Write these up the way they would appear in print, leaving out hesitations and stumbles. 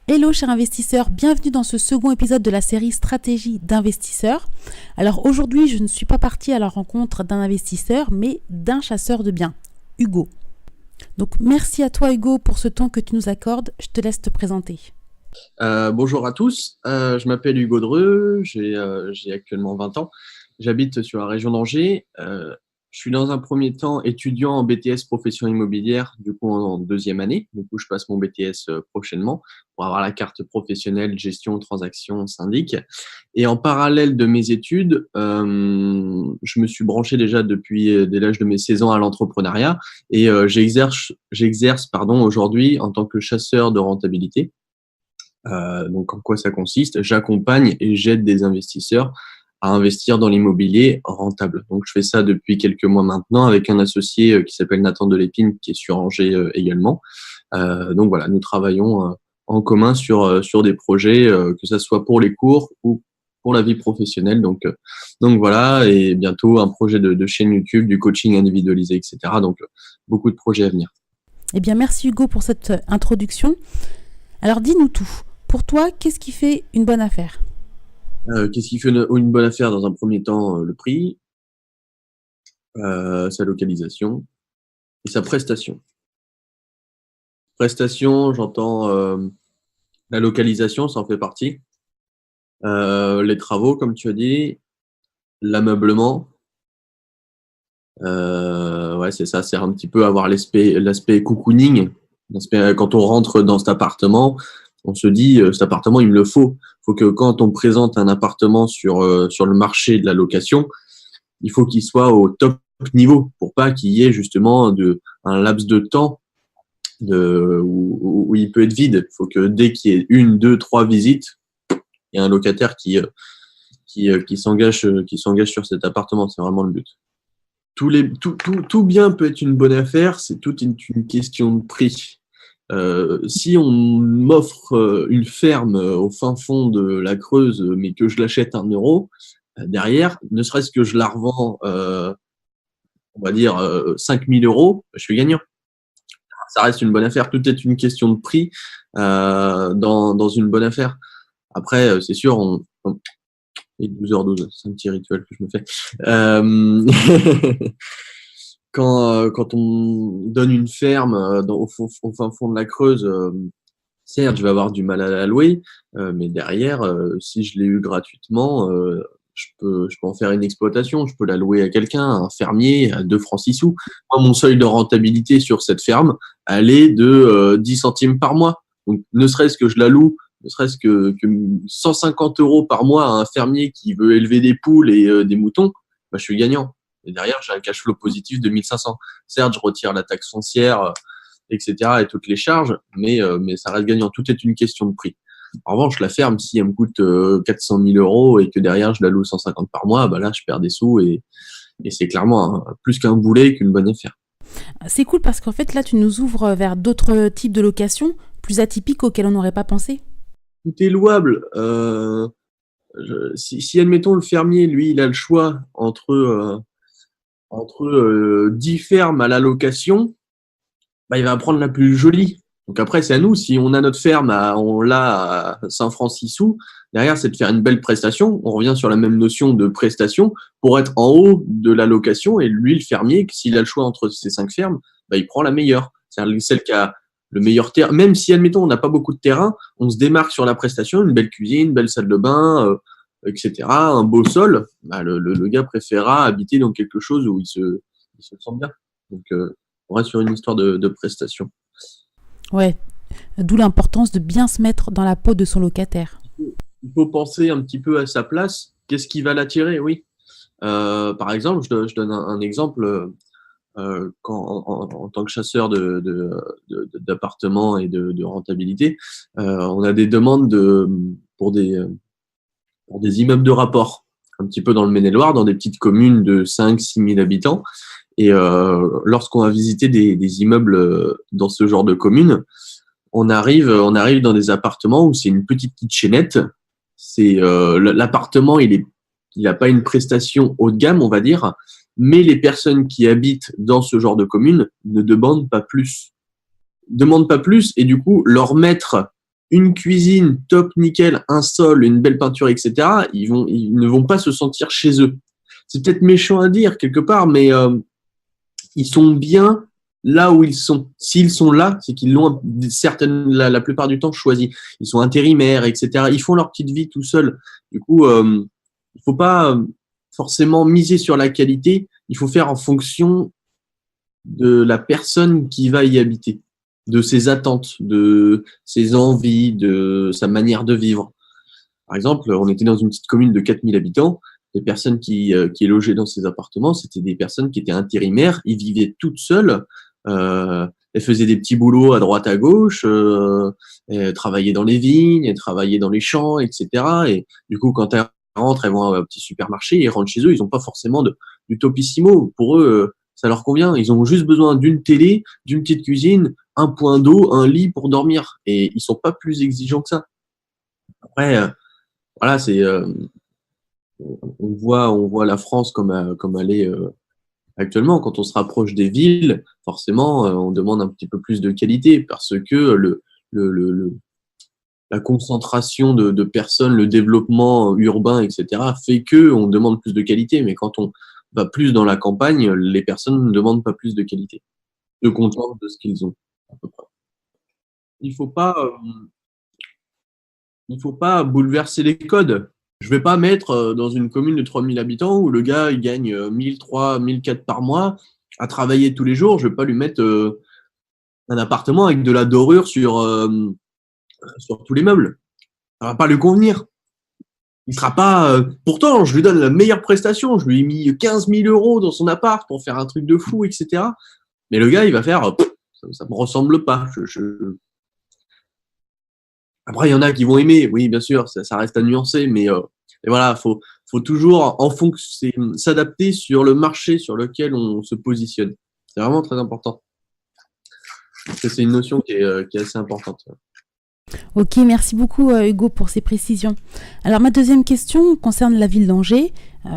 Hello chers investisseurs, bienvenue dans ce second épisode de la série Stratégie d'investisseurs. Alors aujourd'hui, je ne suis pas partie à la rencontre d'un investisseur, mais d'un chasseur de biens, Hugo. Donc merci à toi Hugo pour ce temps que tu nous accordes, je te laisse te présenter. Bonjour à tous, je m'appelle Hugo Dreux, j'ai actuellement 20 ans, j'habite sur la région d'Angers. Je suis dans un premier temps étudiant en BTS profession immobilière, du coup en deuxième année. Du coup, je passe mon BTS prochainement pour avoir la carte professionnelle gestion, transaction, syndic. Et en parallèle de mes études, je me suis branché déjà dès l'âge de mes 16 ans à l'entrepreneuriat et j'exerce aujourd'hui en tant que chasseur de rentabilité. Donc, en quoi ça consiste? J'accompagne et j'aide des investisseurs à investir dans l'immobilier rentable. Donc, je fais ça depuis quelques mois maintenant avec un associé qui s'appelle Nathan Delépine, qui est sur Angers également. Donc, voilà, nous travaillons en commun sur des projets, que ça soit pour les cours ou pour la vie professionnelle. Donc voilà, et bientôt un projet de chaîne YouTube, du coaching individualisé, etc. Donc, beaucoup de projets à venir. Eh bien merci Hugo pour cette introduction. Alors dis-nous tout. Pour toi, qu'est-ce qui fait une bonne affaire ? Qu'est-ce qui fait une bonne affaire dans un premier temps? Le prix, sa localisation et sa prestation. Prestation, j'entends la localisation, ça en fait partie. Les travaux, comme tu as dit, l'ameublement. Ouais, c'est ça, c'est un petit peu avoir l'aspect cocooning. Quand on rentre dans cet appartement, on se dit, cet appartement, il me le faut. Il faut que quand on présente un appartement sur le marché de la location, il faut qu'il soit au top niveau pour pas qu'il y ait justement un laps de temps où il peut être vide. Il faut que dès qu'il y ait 1, 2, 3 visites, il y a un locataire qui s'engage sur cet appartement. C'est vraiment le but. Tout bien peut être une bonne affaire, c'est toute une question de prix. Si on m'offre une ferme au fin fond de la Creuse, mais que je l'achète 1 euro, derrière, ne serait-ce que je la revends, on va dire 5 000 euros, je suis gagnant. Ça reste une bonne affaire. Tout est une question de prix dans une bonne affaire. Après, c'est sûr, et 12h12, c'est un petit rituel que je me fais. Quand on donne une ferme au fin fond de la Creuse, certes, je vais avoir du mal à la louer, mais derrière, si je l'ai eu gratuitement, je peux en faire une exploitation. Je peux la louer à quelqu'un, un fermier, à 2 francs 6 sous. Moi, mon seuil de rentabilité sur cette ferme, elle est de 10 centimes par mois. Donc, ne serait-ce que je la loue, ne serait-ce que 150 euros par mois à un fermier qui veut élever des poules et des moutons, bah, je suis gagnant. Et derrière, j'ai un cash flow positif de 1 500. Certes, je retire la taxe foncière, etc. et toutes les charges, mais ça reste gagnant. Tout est une question de prix. En revanche, la ferme, si elle me coûte 400 000 euros et que derrière, je la loue 150 par mois, bah là, je perds des sous et c'est clairement plus qu'un boulet qu'une bonne affaire. C'est cool parce qu'en fait là, tu nous ouvres vers d'autres types de locations, plus atypiques auxquelles on n'aurait pas pensé. Tout est louable. Si admettons, le fermier, lui, il a le choix entre 10 fermes à la location, bah, il va prendre la plus jolie. Donc après, c'est à nous. Si on a notre ferme, on l'a à 5 francs 6 sous, derrière, c'est de faire une belle prestation. On revient sur la même notion de prestation pour être en haut de la location. Et lui, le fermier, s'il a le choix entre ces 5 fermes, bah, il prend la meilleure. C'est-à-dire celle qui a le meilleur terrain. Même si, admettons, on n'a pas beaucoup de terrain, on se démarque sur la prestation, une belle cuisine, une belle salle de bain, etc., un beau sol, bah, le gars préférera habiter dans quelque chose où il se sent bien. Donc, on reste sur une histoire de prestation. Ouais, d'où l'importance de bien se mettre dans la peau de son locataire. Il faut penser un petit peu à sa place. Qu'est-ce qui va l'attirer? Oui. Par exemple, je donne un exemple. En tant que chasseur d'appartements et de rentabilité, on a des demandes pour des immeubles de rapport, un petit peu dans le Maine-et-Loire, dans des petites communes de 5-6 000 habitants. Et lorsqu'on va visiter des immeubles dans ce genre de communes, on arrive dans des appartements où c'est une petite kitchenette. L'appartement, il n'a pas une prestation haut de gamme, on va dire, mais les personnes qui habitent dans ce genre de communes ne demandent pas plus. Et du coup, leur maître une cuisine top nickel, un sol, une belle peinture, etc., ils ne vont pas se sentir chez eux. C'est peut-être méchant à dire quelque part, mais ils sont bien là où ils sont. S'ils sont là, c'est qu'ils l'ont la plupart du temps choisi. Ils sont intérimaires, etc. Ils font leur petite vie tout seuls. Du coup, il faut pas forcément miser sur la qualité. Il faut faire en fonction de la personne qui va y habiter, de ses attentes, de ses envies, de sa manière de vivre. Par exemple, on était dans une petite commune de 4000 habitants. Les personnes qui logeaient dans ces appartements, c'était des personnes qui étaient intérimaires. Ils vivaient toutes seules. Elles faisaient des petits boulots à droite à gauche. Elles travaillaient dans les vignes, elles travaillaient dans les champs, etc. Et du coup, quand elles rentrent, elles vont à un petit supermarché, elles rentrent chez eux. Ils n'ont pas forcément du topissimo. Pour eux, ça leur convient. Ils ont juste besoin d'une télé, d'une petite cuisine, un point d'eau, un lit pour dormir. Et ils sont pas plus exigeants que ça. Après, voilà, c'est on voit la France comme elle est actuellement. Quand on se rapproche des villes, forcément, on demande un petit peu plus de qualité parce que le, le- la concentration de personnes, le développement urbain, etc., fait que on demande plus de qualité. Mais quand on va plus dans la campagne, les personnes ne demandent pas plus de qualité, se contentent de ce qu'ils ont, à peu près. Il faut pas, il faut pas bouleverser les codes. Je vais pas mettre dans une commune de 3000 habitants où le gars il gagne 1003, 1004 par mois à travailler tous les jours. Je vais pas lui mettre un appartement avec de la dorure sur tous les meubles. Ça va pas lui convenir. Il sera pas. Pourtant, je lui donne la meilleure prestation. Je lui ai mis 15 000 euros dans son appart pour faire un truc de fou, etc. Mais le gars, il va faire. Ça me ressemble pas. Après, il y en a qui vont aimer, oui, bien sûr, ça reste à nuancer, mais et voilà, faut toujours en fonction s'adapter sur le marché sur lequel on se positionne. C'est vraiment très important. Parce que c'est une notion qui est assez importante. Ok, merci beaucoup Hugo pour ces précisions. Alors ma deuxième question concerne la ville d'Angers,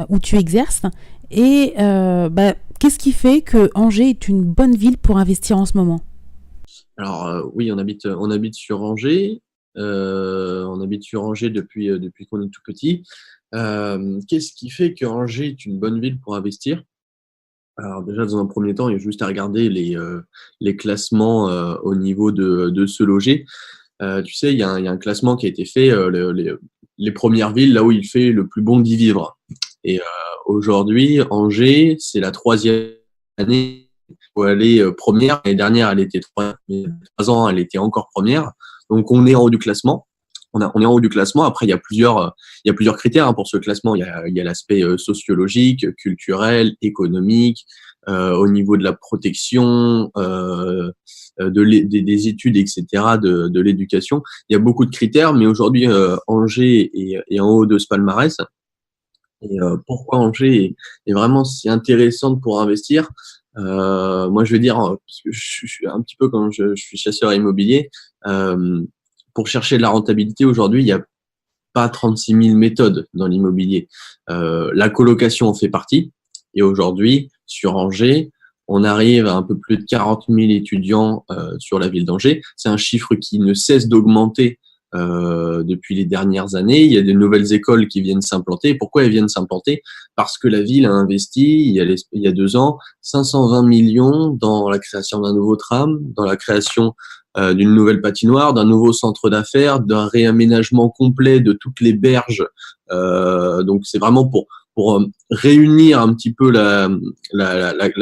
où tu exerces. Et qu'est-ce qui fait que Angers est une bonne ville pour investir en ce moment? Alors oui, on habite sur Angers. On habite sur Angers depuis qu'on est tout petit. Qu'est-ce qui fait que Angers est une bonne ville pour investir? Alors déjà, dans un premier temps, il y a juste à regarder les classements au niveau de se loger. Tu sais, il y a un classement qui a été fait, les premières villes là où il fait le plus bon d'y vivre. Et aujourd'hui, Angers, c'est la troisième année où elle est première. L'année dernière, elle était troisième. Il y a 3 ans, elle était encore première. Donc, on est en haut du classement. On est en haut du classement. Après, il y a plusieurs critères pour ce classement. Il y a l'aspect sociologique, culturel, économique, au niveau de la protection, des études, etc., de l'éducation. Il y a beaucoup de critères, mais aujourd'hui, Angers est en haut de ce palmarès. Et pourquoi Angers est vraiment si intéressante pour investir? Moi, je vais dire, parce que je suis un petit peu comme je suis chasseur immobilier, pour chercher de la rentabilité aujourd'hui, il n'y a pas 36 000 méthodes dans l'immobilier. La colocation en fait partie. Et aujourd'hui, sur Angers, on arrive à un peu plus de 40 000 étudiants sur la ville d'Angers. C'est un chiffre qui ne cesse d'augmenter depuis les dernières années. Il y a des nouvelles écoles qui viennent s'implanter. Pourquoi elles viennent s'implanter? Parce que la ville a investi, il y a 2 ans, 520 millions dans la création d'un nouveau tram, dans la création d'une nouvelle patinoire, d'un nouveau centre d'affaires, d'un réaménagement complet de toutes les berges. Donc c'est vraiment pour réunir un petit peu la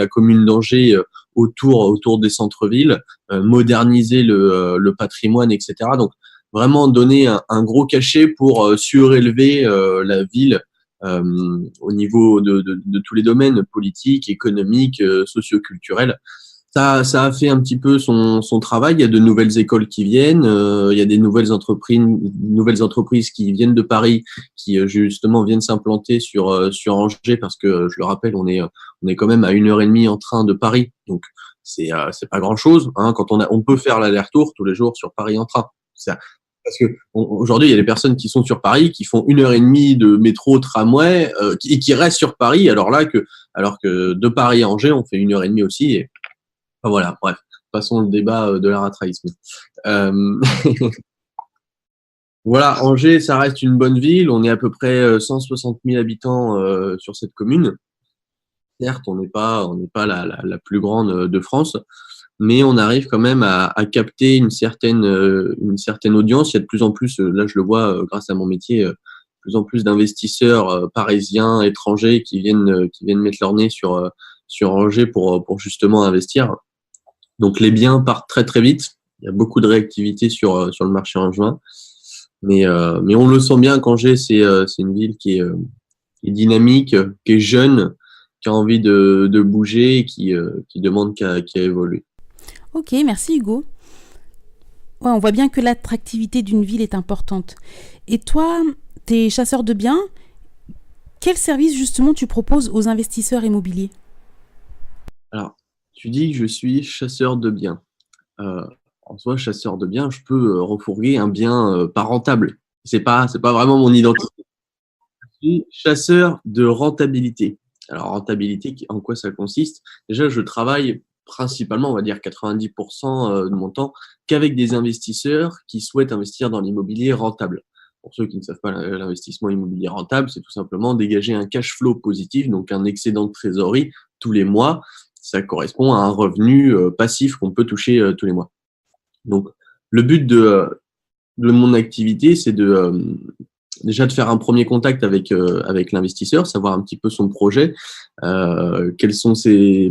commune d'Angers autour des centres-villes, moderniser le patrimoine, etc. Donc vraiment donner un gros cachet pour surélever la ville au niveau de tous les domaines politiques, économiques, socioculturels. Ça a fait un petit peu son travail. Il y a de nouvelles écoles qui viennent, il y a des nouvelles entreprises qui viennent de Paris, qui justement viennent s'implanter sur Angers, parce que je le rappelle, on est quand même à 1 heure et demie en train de Paris, donc c'est pas grand chose, hein, quand on peut faire l'aller-retour tous les jours sur Paris en train. Parce que aujourd'hui, il y a des personnes qui sont sur Paris, qui font 1 heure et demie de métro, tramway, et qui restent sur Paris, alors que de Paris à Angers, on fait 1 heure et demie aussi. Et enfin, voilà, bref, passons le débat de la rat race. Voilà, Angers, ça reste une bonne ville. On est à peu près 160 000 habitants sur cette commune. Certes, on n'est pas la plus grande de France, mais on arrive quand même à capter une certaine audience. Il y a de plus en plus, là je le vois grâce à mon métier, de plus en plus d'investisseurs parisiens, étrangers qui viennent mettre leur nez sur Angers pour justement investir. Donc les biens partent très très vite. Il y a beaucoup de réactivité sur le marché angevin. Mais on le sent bien qu'Angers, c'est une ville qui est dynamique, qui est jeune, qui a envie de bouger et qui demande qu'à évoluer. Ok, merci Hugo. Ouais, on voit bien que l'attractivité d'une ville est importante. Et toi, t'es chasseur de biens. Quel service justement tu proposes aux investisseurs immobiliers? Alors, tu dis que je suis chasseur de biens. Euh, En soi, chasseur de biens, je peux refourguer un bien pas rentable. C'est pas vraiment mon identité. Je suis chasseur de rentabilité. Alors, rentabilité, en quoi ça consiste? Déjà, je travaille principalement, on va dire 90% de mon temps, qu'avec des investisseurs qui souhaitent investir dans l'immobilier rentable. Pour ceux qui ne savent pas, l'investissement immobilier rentable, c'est tout simplement dégager un cash flow positif, donc un excédent de trésorerie tous les mois. Ça correspond à un revenu passif qu'on peut toucher tous les mois. Donc, le but de mon activité, c'est déjà de faire un premier contact avec l'investisseur, savoir un petit peu son projet,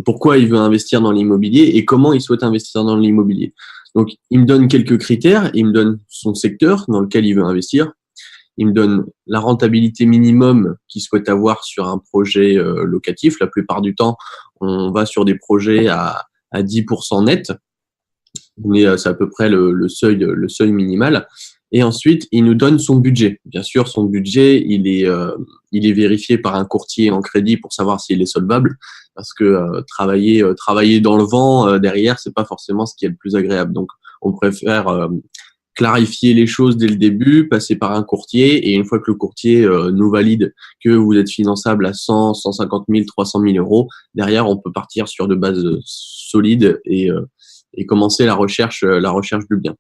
pourquoi il veut investir dans l'immobilier et comment il souhaite investir dans l'immobilier. Donc, il me donne quelques critères, il me donne son secteur dans lequel il veut investir, il me donne la rentabilité minimum qu'il souhaite avoir sur un projet locatif. La plupart du temps, on va sur des projets à 10% net, mais c'est à peu près le seuil minimal. Et ensuite, il nous donne son budget. Bien sûr, son budget, il est vérifié par un courtier en crédit pour savoir s'il est solvable, parce que travailler dans le vent derrière, c'est pas forcément ce qui est le plus agréable. Donc, on préfère clarifier les choses dès le début, passer par un courtier, et une fois que le courtier nous valide que vous êtes finançable à 100, 150 000, 300 000 euros, derrière, on peut partir sur de bases solides et commencer la recherche du bien.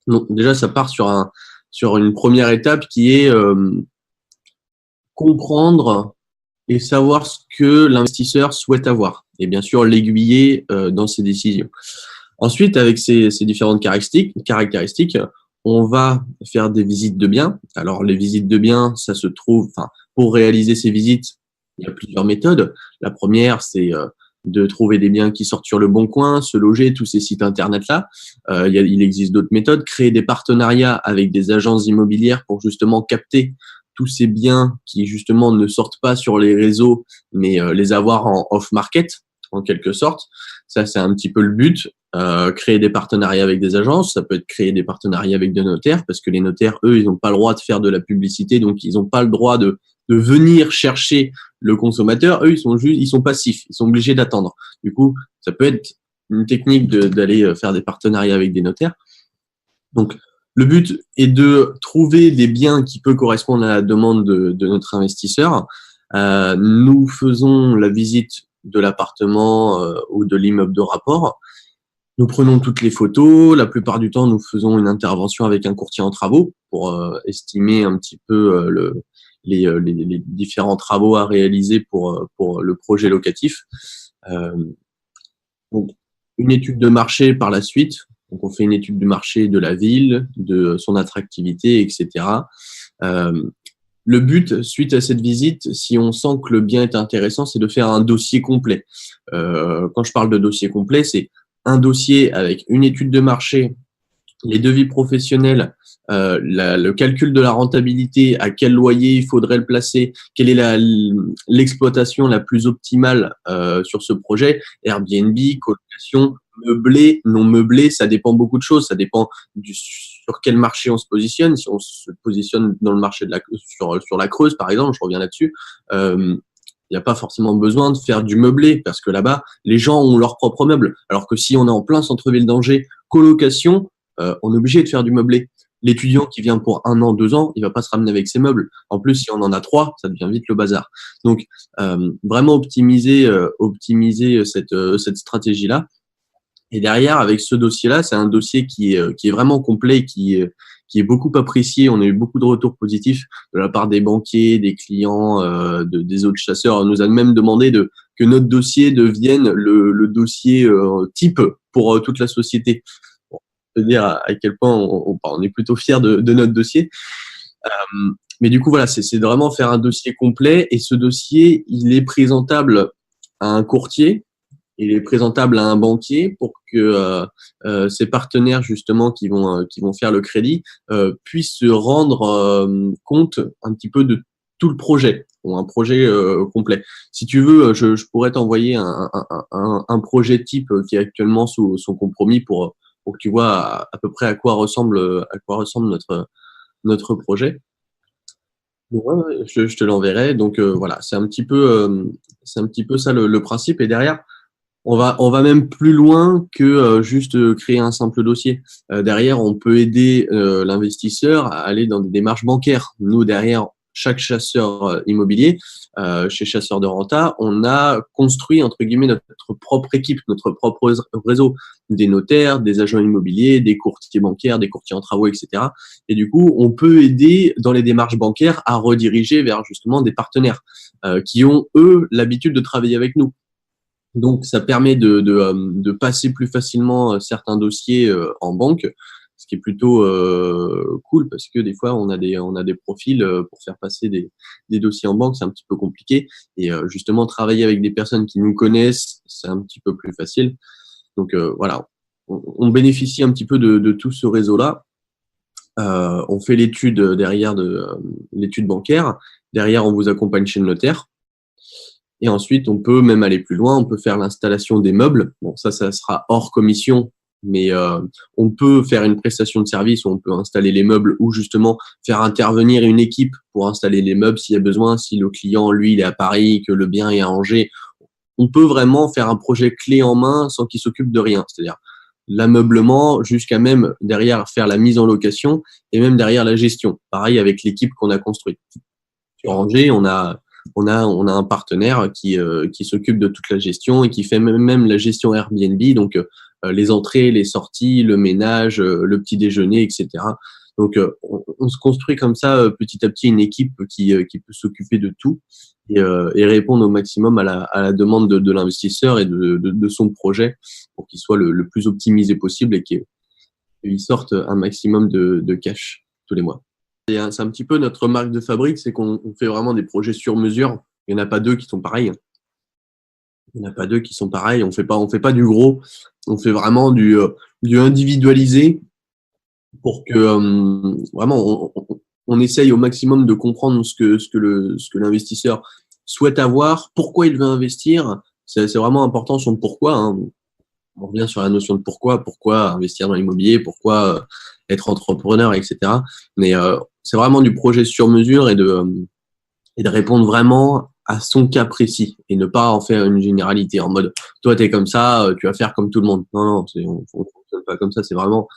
Donc déjà, ça part sur une première étape qui est comprendre et savoir ce que l'investisseur souhaite avoir, et bien sûr l'aiguiller dans ses décisions. Ensuite, avec ces différentes caractéristiques, on va faire des visites de biens. Alors les visites de biens, ça se trouve, pour réaliser ces visites, il y a plusieurs méthodes. La première, c'est de trouver des biens qui sortent sur le Bon Coin, se loger, tous ces sites internet-là. Il existe d'autres méthodes, créer des partenariats avec des agences immobilières pour justement capter tous ces biens qui justement ne sortent pas sur les réseaux, mais les avoir en off-market, en quelque sorte. Ça, c'est un petit peu le but. Créer des partenariats avec des agences, ça peut être créer des partenariats avec des notaires, parce que les notaires, eux, ils n'ont pas le droit de faire de la publicité, donc ils n'ont pas le droit de venir chercher le consommateur. Eux, ils sont passifs, ils sont obligés d'attendre. Du coup, ça peut être une technique d'aller faire des partenariats avec des notaires. Donc, le but est de trouver des biens qui peuvent correspondre à la demande de notre investisseur. Nous faisons la visite de l'appartement ou de l'immeuble de rapport. Nous prenons toutes les photos. La plupart du temps, nous faisons une intervention avec un courtier en travaux pour estimer un petit peu les différents travaux à réaliser pour le projet locatif. Donc, une étude de marché par la suite. Donc, on fait une étude de marché de la ville, de son attractivité, etc. Le but, suite à cette visite, si on sent que le bien est intéressant, c'est de faire un dossier complet. Quand je parle de dossier complet, c'est un dossier avec une étude de marché, les devis professionnels, le calcul de la rentabilité, à quel loyer il faudrait le placer, quelle est l'exploitation la plus optimale sur ce projet, Airbnb, colocation, meublé, non meublé, ça dépend beaucoup de choses, ça dépend sur quel marché on se positionne. Si on se positionne dans le marché sur la Creuse, par exemple, je reviens là-dessus, il n'y a pas forcément besoin de faire du meublé parce que là-bas, les gens ont leurs propres meubles. Alors que si on est en plein centre-ville d'Angers, colocation, on est obligé de faire du meublé. L'étudiant qui vient pour 1 an, 2 ans, il va pas se ramener avec ses meubles. En plus, si on en a 3, ça devient vite le bazar. Donc, vraiment optimiser cette stratégie-là. Et derrière, avec ce dossier-là, c'est un dossier qui est vraiment complet, qui qui est beaucoup apprécié. On a eu beaucoup de retours positifs de la part des banquiers, des clients, des autres chasseurs. On nous a même demandé que notre dossier devienne le dossier type pour toute la société. Bon, on peut dire à quel point on est plutôt fiers de notre dossier. Mais du coup, voilà, c'est vraiment faire un dossier complet, et ce dossier, il est présentable à un courtier, il est présentable à un banquier pour que ces partenaires justement qui vont faire le crédit puissent se rendre compte un petit peu de tout le projet, ou un projet complet. Si tu veux, je pourrais t'envoyer un projet type qui est actuellement sous compromis pour que tu vois à peu près à quoi ressemble notre projet. Ouais, je te l'enverrai. Donc voilà, c'est un petit peu ça le principe. Et derrière, on va même plus loin que juste créer un simple dossier. Derrière, on peut aider l'investisseur à aller dans des démarches bancaires. Nous, derrière, chaque chasseur immobilier, chez Chasseurs de Renta, on a construit, entre guillemets, notre propre équipe, notre propre réseau, des notaires, des agents immobiliers, des courtiers bancaires, des courtiers en travaux, etc. Et du coup, on peut aider dans les démarches bancaires à rediriger vers justement des partenaires qui ont, eux, l'habitude de travailler avec nous. Donc, ça permet de passer plus facilement certains dossiers en banque, ce qui est plutôt cool, parce que des fois, on a des profils pour faire passer des dossiers en banque, c'est un petit peu compliqué. Et justement, travailler avec des personnes qui nous connaissent, c'est un petit peu plus facile. Donc voilà, on bénéficie un petit peu de tout ce réseau-là. On fait l'étude derrière l'étude bancaire. Derrière, on vous accompagne chez le notaire. Et ensuite, on peut même aller plus loin, on peut faire l'installation des meubles. Bon, ça sera hors commission, mais on peut faire une prestation de service où on peut installer les meubles, ou justement faire intervenir une équipe pour installer les meubles s'il y a besoin. Si le client, lui, il est à Paris, que le bien est à Angers, on peut vraiment faire un projet clé en main sans qu'il s'occupe de rien. C'est-à-dire l'ameublement jusqu'à même derrière faire la mise en location et même derrière la gestion. Pareil avec l'équipe qu'on a construite. Sur Angers, on a un partenaire qui s'occupe de toute la gestion et qui fait même la gestion Airbnb, donc les entrées, les sorties, le ménage, le petit déjeuner, etc. Donc on se construit comme ça petit à petit une équipe qui peut s'occuper de tout et répondre au maximum à la demande de l'investisseur et de son projet pour qu'il soit le plus optimisé possible et qu'il sorte un maximum de cash tous les mois. C'est un petit peu notre marque de fabrique, c'est qu'on fait vraiment des projets sur mesure. Il n'y en a pas deux qui sont pareils. Il n'y en a pas deux qui sont pareils. On fait pas du gros. On fait vraiment du individualisé pour que vraiment on essaye au maximum de comprendre ce que l'investisseur souhaite avoir, pourquoi il veut investir. C'est vraiment important sur le pourquoi, hein. On revient sur la notion de pourquoi investir dans l'immobilier, pourquoi être entrepreneur, etc. Mais c'est vraiment du projet sur mesure et de répondre vraiment à son cas précis et ne pas en faire une généralité en mode toi t'es comme ça, tu vas faire comme tout le monde. Non, on fonctionne pas comme ça. C'est vraiment,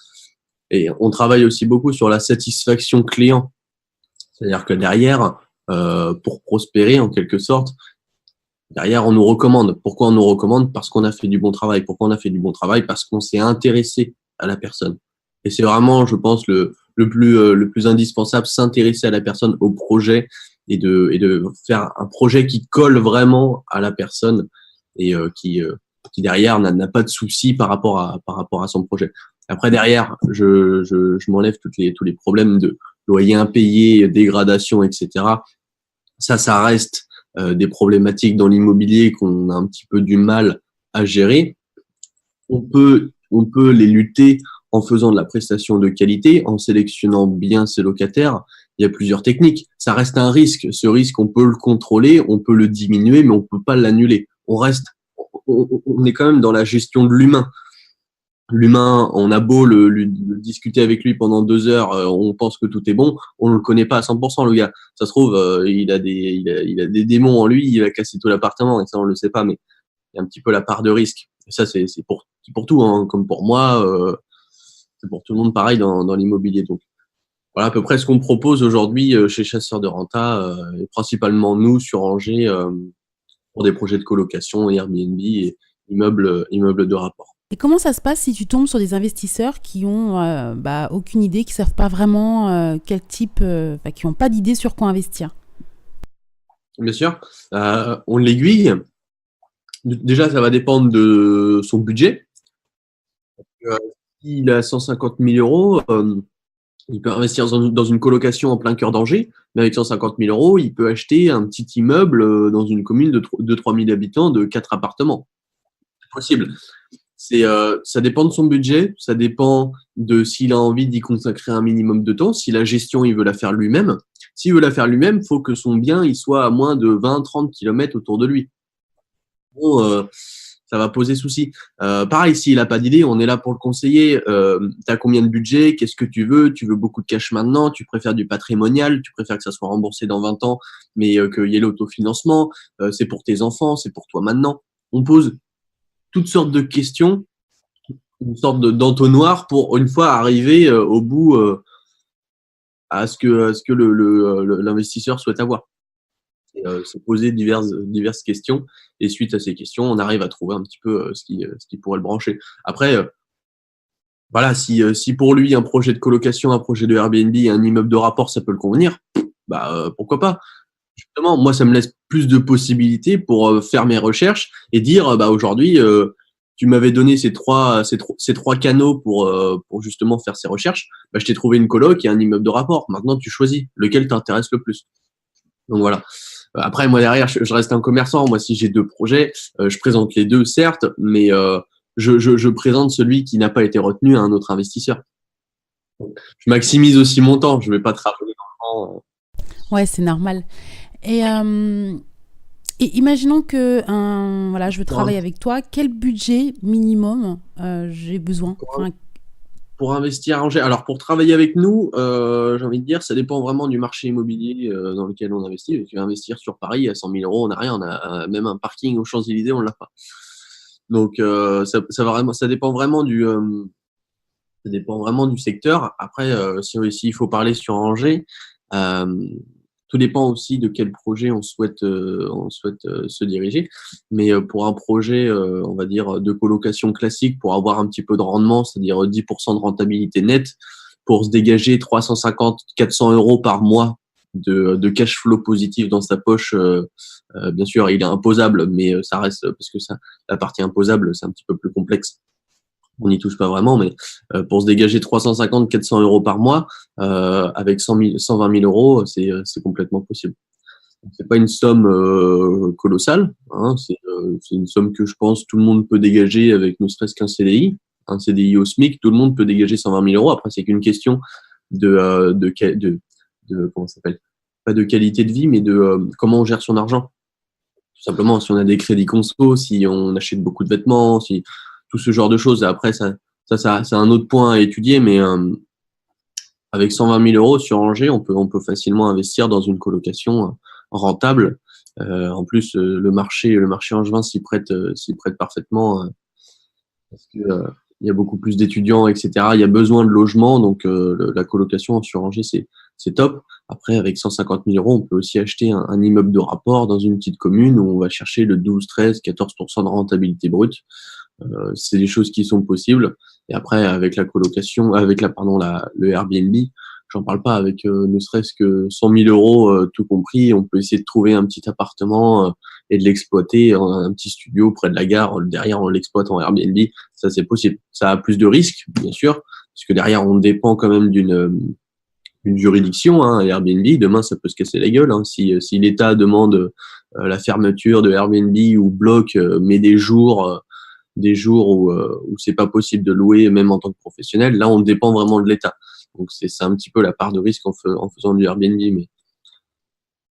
et on travaille aussi beaucoup sur la satisfaction client. C'est-à-dire que derrière, pour prospérer en quelque sorte, derrière, on nous recommande. Pourquoi on nous recommande? Parce qu'on a fait du bon travail. Pourquoi on a fait du bon travail? Parce qu'on s'est intéressé à la personne. Et c'est vraiment, je pense, le plus indispensable, s'intéresser à la personne, au projet, et de faire un projet qui colle vraiment à la personne et qui derrière n'a pas de soucis par rapport à son projet. Après, derrière, je m'enlève tous les problèmes de loyer impayé, dégradation, etc. Ça reste des problématiques dans l'immobilier qu'on a un petit peu du mal à gérer. On peut les lutter en faisant de la prestation de qualité, en sélectionnant bien ses locataires. Il y a plusieurs techniques. Ça reste un risque. Ce risque, on peut le contrôler, on peut le diminuer, mais on peut pas l'annuler. On est quand même dans la gestion de l'humain. L'humain, on a beau le discuter avec lui pendant 2 heures, on pense que tout est bon, on le connaît pas à 100% le gars. Ça se trouve, il a des démons en lui, il a cassé tout l'appartement et ça on le sait pas, mais il y a un petit peu la part de risque. Et ça c'est pour tout, hein, comme pour moi, c'est pour tout le monde pareil dans l'immobilier. Donc voilà à peu près ce qu'on propose aujourd'hui chez Chasseurs de Renta, et principalement nous sur Angers pour des projets de colocation, Airbnb et immeubles de rapport. Et comment ça se passe si tu tombes sur des investisseurs qui ont aucune idée, qui savent pas vraiment quel type, qui n'ont pas d'idée sur quoi investir? Bien sûr, on l'aiguille. Déjà, ça va dépendre de son budget. Euh, S'il a 150 000 euros, il peut investir dans une colocation en plein cœur d'Angers, mais avec 150 000 euros, il peut acheter un petit immeuble dans une commune de 3 000 habitants, de 4 appartements. C'est possible. Ça dépend de son budget, ça dépend de s'il a envie d'y consacrer un minimum de temps, si la gestion, il veut la faire lui-même. S'il veut la faire lui-même, il faut que son bien il soit à moins de 20-30 km autour de lui. Bon, ça va poser souci. Pareil, s'il n'a pas d'idée, on est là pour le conseiller. Tu as combien de budget? Qu'est-ce que tu veux? Tu veux beaucoup de cash maintenant? Tu préfères du patrimonial? Tu préfères que ça soit remboursé dans 20 ans, mais qu'il y ait l'autofinancement? C'est pour tes enfants? C'est pour toi maintenant? On pose toutes sortes de questions, une sorte d'entonnoir pour une fois arriver au bout à ce que l'investisseur souhaite avoir. Se poser diverses questions, et suite à ces questions, on arrive à trouver un petit peu ce qui pourrait le brancher. Après, voilà, si pour lui un projet de colocation, un projet de Airbnb, un immeuble de rapport, ça peut le convenir, pourquoi pas. Justement, moi, ça me laisse plus de possibilités pour faire mes recherches et dire, aujourd'hui, tu m'avais donné ces trois canaux pour justement faire ces recherches. Je t'ai trouvé une coloc et un immeuble de rapport. Maintenant, tu choisis lequel t'intéresse le plus. Donc voilà. Après, moi derrière, je reste un commerçant. Moi, si j'ai deux projets, je présente les deux, certes, mais je présente celui qui n'a pas été retenu à un autre investisseur. Je maximise aussi mon temps. Je vais pas travailler dans le temps. Ouais, c'est normal. Et, imaginons que je veux travailler avec toi. Quel budget minimum j'ai besoin? Pour investir en Angers. Alors, pour travailler avec nous, j'ai envie de dire, ça dépend vraiment du marché immobilier dans lequel on investit. Tu vas investir sur Paris à 100 000 euros, on n'a rien. On a même un parking aux Champs-Élysées, on l'a pas. Donc, ça dépend vraiment du secteur. Après, s'il faut parler sur Angers, tout dépend aussi de quel projet on souhaite se diriger. Mais pour un projet, on va dire, de colocation classique, pour avoir un petit peu de rendement, c'est-à-dire 10% de rentabilité nette, pour se dégager 350-400 euros par mois de cash flow positif dans sa poche, bien sûr, il est imposable, mais ça reste, parce que la partie imposable, c'est un petit peu plus complexe. On n'y touche pas vraiment, mais pour se dégager 350-400 euros par mois, avec 120 000 euros, c'est complètement possible. C'est pas une somme colossale, hein, c'est une somme que je pense tout le monde peut dégager avec ne serait-ce qu'un CDI. Un CDI au SMIC, tout le monde peut dégager 120 000 euros. Après, c'est qu'une question de comment ça s'appelle? Pas de qualité de vie, mais de comment on gère son argent. Tout simplement, si on a des crédits conso, si on achète beaucoup de vêtements, si tout ce genre de choses. Après, ça c'est un autre point à étudier, mais avec 120 000 euros sur Angers, on peut facilement investir dans une colocation rentable. En plus, le marché angevin s'y prête parfaitement, parce que il y a beaucoup plus d'étudiants, etc. Il y a besoin de logements, donc la colocation sur Angers, c'est top. Après, avec 150 000 euros, on peut aussi acheter un immeuble de rapport dans une petite commune où on va chercher le 12, 13, 14% de rentabilité brute. C'est des choses qui sont possibles. Et après, avec la colocation, le Airbnb, j'en parle pas, avec ne serait-ce que 100 000 euros, tout compris, on peut essayer de trouver un petit appartement et de l'exploiter, un petit studio près de la gare. Derrière, on l'exploite en Airbnb. Ça, c'est possible. Ça a plus de risques, bien sûr, parce que derrière, on dépend quand même d'une juridiction, hein. Airbnb, demain, ça peut se casser la gueule, hein. Si l'État demande la fermeture de Airbnb ou bloque, met des jours où c'est pas possible de louer, même en tant que professionnel, là, on dépend vraiment de l'État. Donc, c'est un petit peu la part de risque en faisant du Airbnb. Mais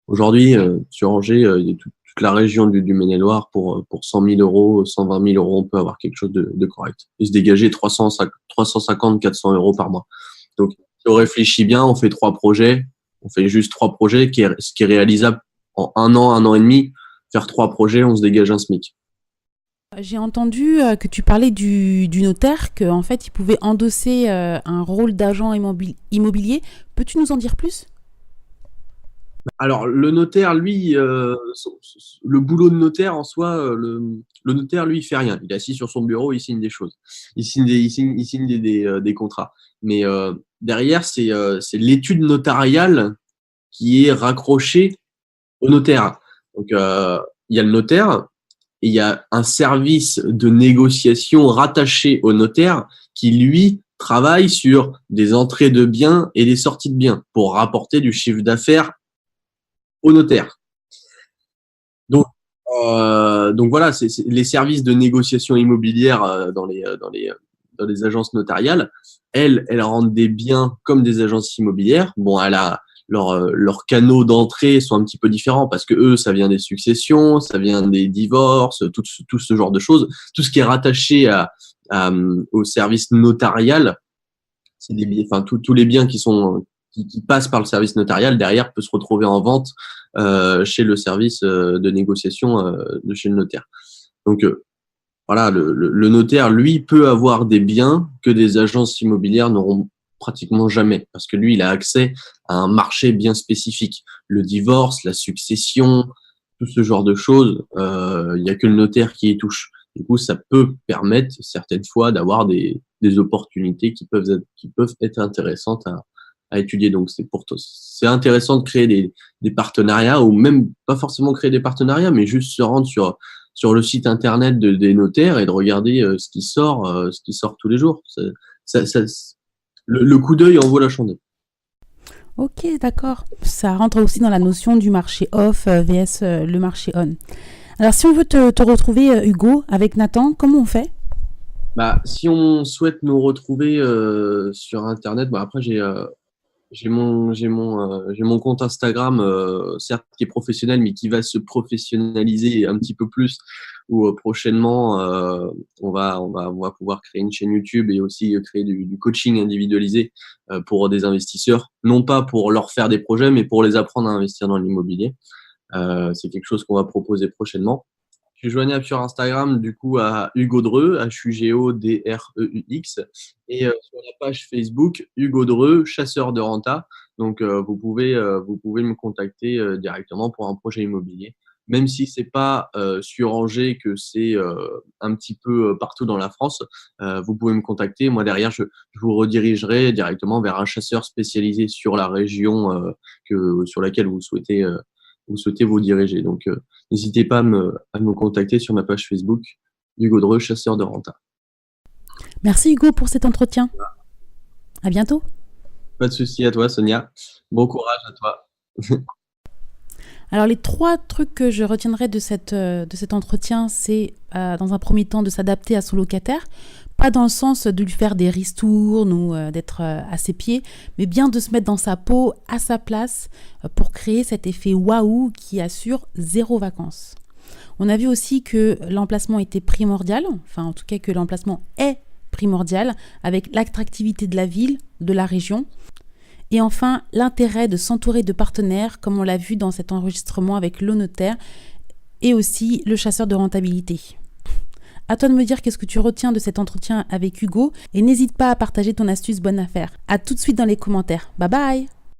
aujourd'hui, sur Angers, il y a toute la région du Maine-et-Loire, pour 100 000 euros, 120 000 euros, on peut avoir quelque chose de correct. Et se dégager 350, 400 euros par mois. Donc, si on réfléchit bien, on fait 3 projets. On fait juste 3 projets, ce qui est réalisable en 1 an et demi. Faire 3 projets, on se dégage un SMIC. J'ai entendu que tu parlais du notaire, qu'en fait, il pouvait endosser un rôle d'agent immobilier. Peux-tu nous en dire plus? Alors, le notaire, lui, le boulot de notaire en soi, le notaire, lui, il fait rien. Il est assis sur son bureau, il signe des choses. Il signe des contrats. Mais derrière, c'est l'étude notariale qui est raccrochée au notaire. Donc, il y a le notaire et il y a un service de négociation rattaché au notaire qui, lui, travaille sur des entrées de biens et des sorties de biens pour rapporter du chiffre d'affaires au notaire. Donc, donc voilà, c'est les services de négociation immobilière dans les agences notariales. Elles rendent des biens comme des agences immobilières. Bon, leurs canaux d'entrée sont un petit peu différents parce que eux, ça vient des successions, ça vient des divorces, tout ce genre de choses. Tout ce qui est rattaché au service notarial, c'est des biens, enfin tous les biens qui passent par le service notarial derrière peut se retrouver en vente chez le service de négociation de chez le notaire. Donc voilà, le notaire, lui, peut avoir des biens que des agences immobilières n'auront pratiquement jamais, parce que lui, il a accès à un marché bien spécifique. Le divorce, la succession, tout ce genre de choses, il n'y a que le notaire qui y touche. Du coup, ça peut permettre certaines fois d'avoir des opportunités qui peuvent être intéressantes à étudier. Donc, c'est intéressant de créer des partenariats ou même pas forcément créer des partenariats, mais juste se rendre sur le site internet des notaires et de regarder ce qui sort tous les jours. Le coup d'œil en vaut la chandelle. Ok, d'accord. Ça rentre aussi dans la notion du marché off vs le marché on. Alors, si on veut te retrouver, Hugo, avec Nathan, comment on fait? Bah, si on souhaite nous retrouver sur internet, bah après j'ai mon compte Instagram, certes qui est professionnel, mais qui va se professionnaliser un petit peu plus. Où prochainement, on va pouvoir créer une chaîne YouTube et aussi créer du coaching individualisé pour des investisseurs, non pas pour leur faire des projets, mais pour les apprendre à investir dans l'immobilier. C'est quelque chose qu'on va proposer prochainement. Je suis joignable sur Instagram, du coup, à Hugo Dreux, HUGODREUX, et sur la page Facebook, Hugo Dreux, chasseur de renta. Donc, vous pouvez me contacter directement pour un projet immobilier. Même si c'est pas sur Angers, que c'est un petit peu partout dans la France, vous pouvez me contacter. Moi, derrière, je vous redirigerai directement vers un chasseur spécialisé sur la région sur laquelle vous souhaitez vous diriger. Donc, n'hésitez pas à me contacter sur ma page Facebook, Hugo Dreux, chasseur de renta. Merci Hugo pour cet entretien. À bientôt. Pas de souci à toi, Sonia. Bon courage à toi. Alors les 3 trucs que je retiendrai de cet entretien, c'est dans un premier temps de s'adapter à son locataire, pas dans le sens de lui faire des ristournes ou d'être à ses pieds, mais bien de se mettre dans sa peau, à sa place, pour créer cet effet waouh qui assure 0 vacances. On a vu aussi que l'emplacement était primordial, enfin en tout cas que l'emplacement est primordial, avec l'attractivité de la ville, de la région. Et enfin, l'intérêt de s'entourer de partenaires, comme on l'a vu dans cet enregistrement avec le notaire, et aussi le chasseur de rentabilité. À toi de me dire qu'est-ce que tu retiens de cet entretien avec Hugo, et n'hésite pas à partager ton astuce bonne affaire. À tout de suite dans les commentaires. Bye bye!